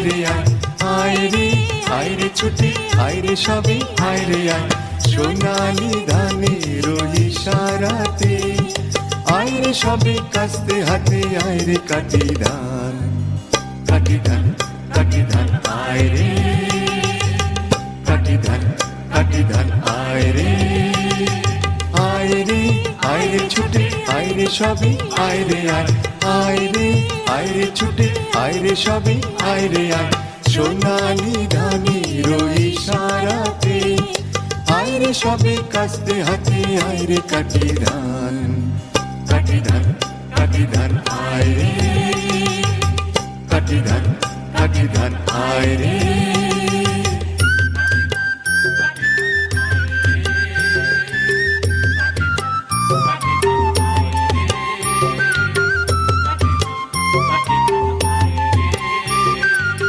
রে আয় রে, আয় রে ছুটে আয় রে সবে আয় রে আয়, সোনালি ধানের ইশারাতে আয় রে সবে কাস্তে হাতে আয় রে কাটি ধান, কাটি ধান কাটি ধান আয় রে, কাটি ধান কাটি ধান আয় রে, আয় রে আয় রে ছুটে আয় রে সবে আয় রে আয়, আয় রে আয় রে ছুটে আয় রে সবে আয় রে আয়, সোনালি ধানের ইশারাতে আয় রে সবে কাস্তে হাতে আয় রে কাটি ধান, কাটি ধান কাটি ধান আয় রে, কাটি ধান কাটি ধান আয় রে।